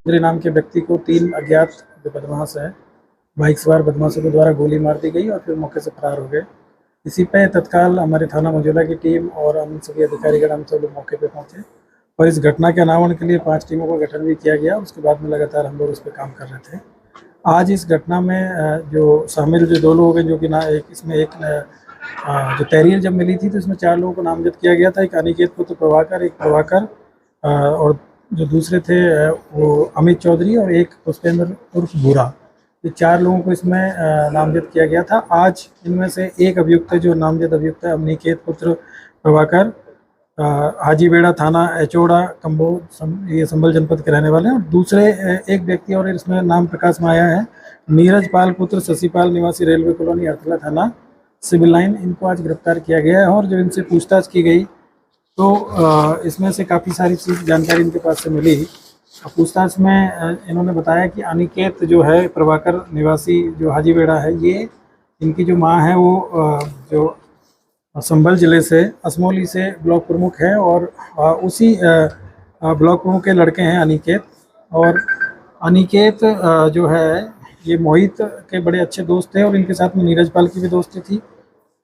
चौधरी नाम के व्यक्ति को 3 अज्ञात जो बदमाश है, बाइक सवार बदमाशों के द्वारा गोली मार दी गई और फिर मौके से फरार हो गए। इसी पे तत्काल हमारे थाना मंझौला की टीम और अन्य सभी अधिकारीगण हम सब लोग मौके पे पहुंचे और इस घटना के अनावरण के लिए 5 टीमों का गठन भी किया गया। उसके बाद में लगातार हम लोग उस पर काम कर रहे थे। आज इस घटना में जो शामिल जो 2 लोग हैं, जो कि ना एक इसमें एक जो तहरीर जब मिली थी तो इसमें 4 लोगों को नामजद किया गया था। एक अनिकेत पुत्र प्रभाकर, एक प्रभाकर और जो दूसरे थे वो अमित चौधरी और एक पुष्पेंद्र उर्फ भूरा। ये 4 लोगों को इसमें नामजद किया गया था। आज इनमें से एक अभियुक्त है, जो नामजद अभियुक्त है अनिकेत पुत्र प्रभाकर, हाजीबेड़ा थाना एचोड़ा कम्बोज ये संभल जनपद के रहने वाले हैं। और दूसरे एक व्यक्ति और इसमें नाम प्रकाश में आया है नीरज पाल पुत्र शशिपाल निवासी रेलवे कॉलोनी अर्थला थाना सिविल लाइन। इनको आज गिरफ्तार किया गया है और जब इनसे पूछताछ की गई तो इसमें से काफ़ी सारी चीज़ जानकारी इनके पास से मिली। पूछताछ में इन्होंने बताया कि अनिकेत जो है प्रभाकर निवासी जो हाजीबेड़ा है, ये इनकी जो माँ है वो जो संभल जिले से असमोली से ब्लॉक प्रमुख है और उसी ब्लॉक प्रमुख के लड़के हैं अनिकेत। और अनिकेत जो है ये मोहित के बड़े अच्छे दोस्त थे और इनके साथ में नीरज पाल की भी दोस्ती थी।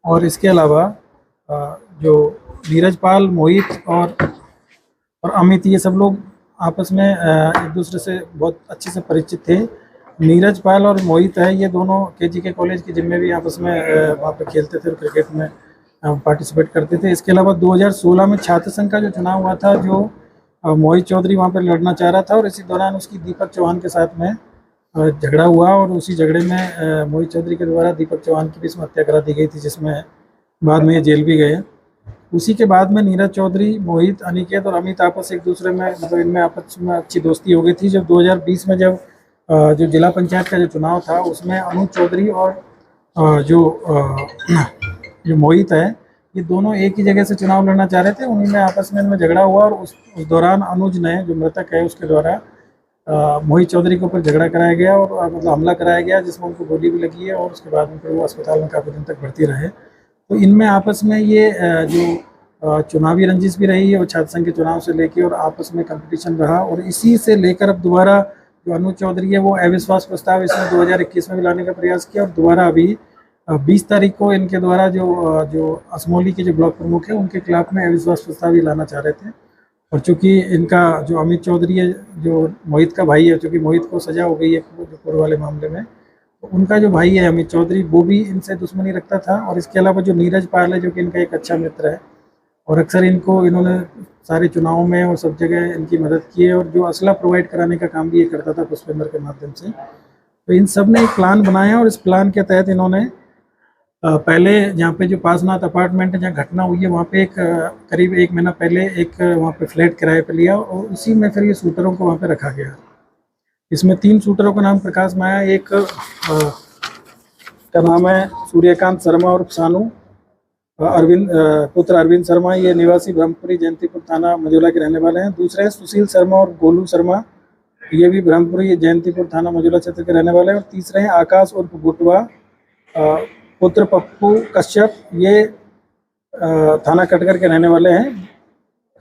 और इसके अलावा जो नीरज पाल, मोहित और अमित, ये सब लोग आपस में एक दूसरे से बहुत अच्छे से परिचित थे। नीरज पाल और मोहित है, ये दोनों केजीके कॉलेज के जिम्मे भी आपस में वहाँ पे खेलते थे और क्रिकेट में पार्टिसिपेट करते थे। इसके अलावा 2016 में छात्र संघ का जो चुनाव हुआ था, जो मोहित चौधरी वहाँ पर लड़ना चाह रहा था और इसी दौरान उसकी दीपक चौहान के साथ में झगड़ा हुआ और उसी झगड़े में मोहित चौधरी के द्वारा दीपक चौहान की भी इसमें हत्या करा दी गई थी, जिसमें बाद में ये जेल भी गए। उसी के बाद में नीरज चौधरी, मोहित, अनिकेत और अमित आपस एक दूसरे में मतलब इनमें आपस में अच्छी दोस्ती हो गई थी। जब 2020 में जब जो जिला पंचायत का जो चुनाव था उसमें अनुज चौधरी और जो मोहित है, ये दोनों एक ही जगह से चुनाव लड़ना चाह रहे थे। उन्हीं में आपस में इनमें झगड़ा हुआ और उस दौरान अनुज ने, जो मृतक है, उसके द्वारा मोहित चौधरी के ऊपर झगड़ा कराया गया और मतलब हमला कराया गया, जिसमें उनको गोली भी लगी है और उसके बाद में फिर वो अस्पताल में काफ़ी दिन तक भर्ती रहे। तो इनमें आपस में ये जो चुनावी रंजिश भी रही है और छात्र संघ के चुनाव से लेके और आपस में कंपटीशन रहा और इसी से लेकर अब दोबारा जो अनुज चौधरी है वो अविश्वास प्रस्ताव इसमें 2021 में भी लाने का प्रयास किया और दोबारा अभी 20 तारीख को इनके द्वारा जो असमोली के जो ब्लॉक प्रमुख है उनके खिलाफ में अविश्वास प्रस्ताव ही लाना चाह रहे थे। और चूँकि इनका जो अमित चौधरी है, जो मोहित का भाई है, चूँकि मोहित को सजा हो गई है जो पूर्व वाले मामले में, तो उनका जो भाई है अमित चौधरी, वो भी इनसे दुश्मनी रखता था। और इसके अलावा जो नीरज पाल है, जो कि इनका एक अच्छा मित्र है और अक्सर इन्होंने सारे चुनावों में और सब जगह इनकी मदद की है और जो असला प्रोवाइड कराने का काम भी ये करता था पुष्पेंद्र के माध्यम से। तो इन सब ने एक प्लान बनाया और इस प्लान के तहत इन्होंने पहले जहाँ पे जो पासनाथ अपार्टमेंट है जहाँ घटना हुई है, वहाँ पे एक करीब 1 महीना पहले एक वहाँ पे फ्लैट किराए पे लिया और उसी में फिर ये शूटरों को वहाँ पे रखा गया। इसमें 3 शूटरों का नाम प्रकाश में आया। एक का नाम है सूर्यकांत शर्मा और सानू अरविंद पुत्र अरविंद शर्मा, ये निवासी ब्रह्मपुरी जयंतीपुर थाना मंझौला के रहने वाले हैं। दूसरे हैं सुशील शर्मा और गोलू शर्मा, ये भी ब्रह्मपुरी जयंतीपुर थाना मंझौला क्षेत्र के रहने वाले हैं। और तीसरे हैं आकाश उर्फ गुटवा पुत्र पप्पू कश्यप, ये थाना कटघर के रहने वाले हैं,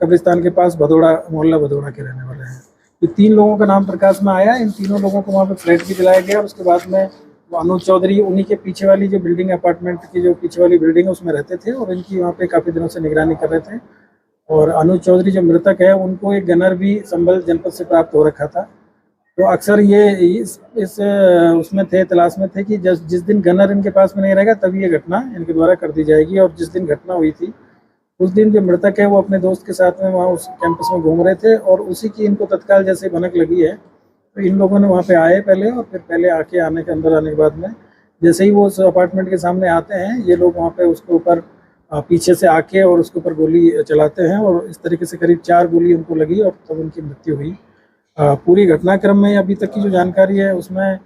कब्रिस्तान के पास भदोड़ा, मोहल्ला भदोड़ा के रहने वाले हैं। ये 3 लोगों का नाम प्रकाश में आया। इन तीनों लोगों को वहाँ पे फ्लैट भी दिलाया गया और उसके बाद में वो अनुज चौधरी उन्हीं के पीछे वाली जो बिल्डिंग, अपार्टमेंट की जो पीछे वाली बिल्डिंग है उसमें रहते थे और इनकी वहाँ पे काफ़ी दिनों से निगरानी कर रहे थे। और अनुज चौधरी जो मृतक है, उनको एक गनर भी संभल जनपद से प्राप्त हो रखा था। तो अक्सर ये इस उसमें थे, तलाश में थे कि जिस दिन गनर इनके पास में नहीं रहेगा तभी ये घटना इनके द्वारा कर दी जाएगी। और जिस दिन घटना हुई थी उस दिन जो मृतक है वो अपने दोस्त के साथ में वहाँ उस कैंपस में घूम रहे थे और उसी की इनको तत्काल जैसे भनक लगी है तो इन लोगों ने वहाँ पे आए पहले और फिर पहले अंदर आने के बाद में जैसे ही वो उस अपार्टमेंट के सामने आते हैं, ये लोग वहाँ पे उसके ऊपर पीछे से आके और उसके ऊपर गोली चलाते हैं और इस तरीके से करीब 4 गोली उनको लगी और तब उनकी मृत्यु हुई। पूरी घटनाक्रम में अभी तक की जो जानकारी है उसमें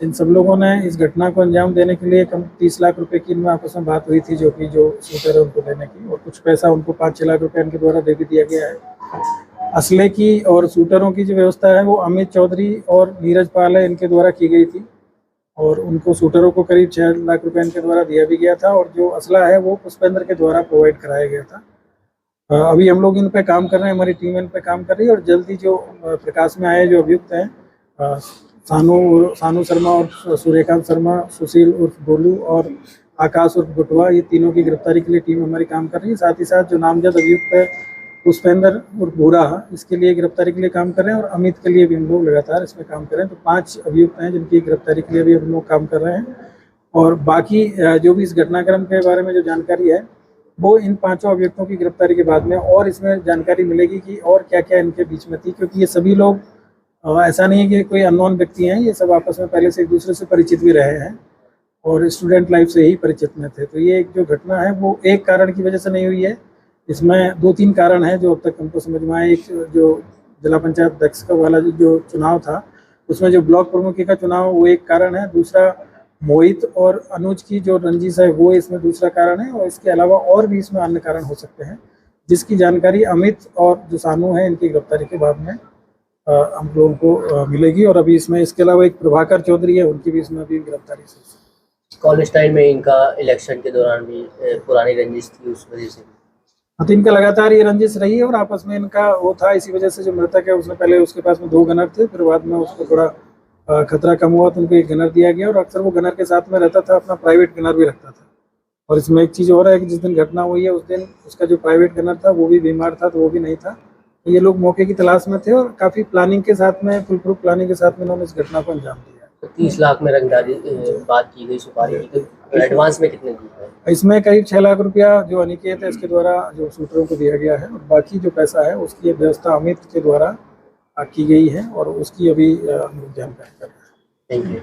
इन सब लोगों ने इस घटना को अंजाम देने के लिए कम 30 लाख रुपए की इनमें आपस में बात हुई थी, जो शूटर है उनको देने की, और कुछ पैसा उनको 5-6 लाख रुपए इनके द्वारा दे भी दिया गया है। असले की और शूटरों की जो व्यवस्था है वो अमित चौधरी और नीरज पाल है, इनके द्वारा की गई थी और उनको शूटरों को करीब 6 लाख रुपए इनके द्वारा दिया भी गया था और जो असला है वो पुष्पेंद्र के द्वारा प्रोवाइड कराया गया था। अभी हम लोग इन पे काम कर रहे हैं, हमारी टीम इन पे काम कर रही है और जल्दी जो प्रकाश में आए जो अभियुक्त हैं सानू शर्मा और सूर्यकांत शर्मा, सुशील उर्फ गोलू और आकाश उर्फ गुटवा, ये तीनों की गिरफ्तारी के लिए टीम हमारी काम कर रही है। साथ ही साथ जो नामजद अभियुक्त है पुष्पेंद्र उर्फ भूरा, इसके लिए गिरफ्तारी के लिए काम कर रहे हैं और अमित के लिए भी हम लोग लगातार इसमें काम कर रहे हैं। तो 5 अभियुक्त हैं जिनकी गिरफ्तारी के लिए भी हम लोग काम कर रहे हैं। और बाकी जो भी इस घटनाक्रम के बारे में जो जानकारी है वो इन 5 अभियुक्तों की गिरफ्तारी के बाद में और इसमें जानकारी मिलेगी कि और क्या क्या इनके बीच में थी, क्योंकि ये सभी लोग ऐसा नहीं है कि कोई अननोन व्यक्ति हैं, ये सब आपस में पहले से एक दूसरे से परिचित भी रहे हैं और स्टूडेंट लाइफ से ही परिचित में थे। तो ये एक जो घटना है वो एक कारण की वजह से नहीं हुई है, इसमें 2-3 कारण हैं जो अब तक हमको समझ में आए। एक जो जिला पंचायत अध्यक्ष का वाला जो चुनाव था उसमें जो ब्लॉक प्रमुखी का चुनाव वो एक कारण है, दूसरा मोहित और अनुज की जो रंजिश है वो इसमें दूसरा कारण है, और इसके अलावा और भी इसमें अन्य कारण हो सकते हैं जिसकी जानकारी अमित और जो सानू है इनकी गिरफ्तारी के बाद में हम लोगों को मिलेगी। और अभी इसमें इसके अलावा एक प्रभाकर चौधरी है, उनकी भी इसमें अभी गिरफ्तारी से। कॉलेज टाइम में इनका इलेक्शन के दौरान भी पुरानी रंजिश थी, उस वजह से तो इनका लगातार ये रंजिश रही है और आपस में इनका वो था। इसी वजह से जो मृतक है उसने पहले उसके पास में 2 गनर थे, फिर बाद में उसको थोड़ा खतरा कम हुआ तो उनको एक गनर दिया गया और अक्सर वो गनर के साथ में रहता था, अपना प्राइवेट गनर भी रखता था। और इसमें एक चीज़ और है कि जिस दिन घटना हुई है उस दिन उसका जो प्राइवेट गनर था वो भी बीमार था, तो वो भी नहीं था। तो ये लोग मौके की तलाश में थे और काफ़ी प्लानिंग के साथ में, फुल प्रूफ प्लानिंग के साथ में उन्होंने इस घटना को अंजाम दिया। तो 30 लाख में रंगदारी बात की गई, सुपारी की गई, एडवांस में कितने दी है? इसमें करीब 6 लाख रुपया जो अनिकेत है इसके द्वारा जो शूटरों को दिया गया है, और बाकी जो पैसा है उसकी व्यवस्था अमित के द्वारा की गई है और उसकी अभी हम लोग जानकारी कर रहे हैं। Thank you.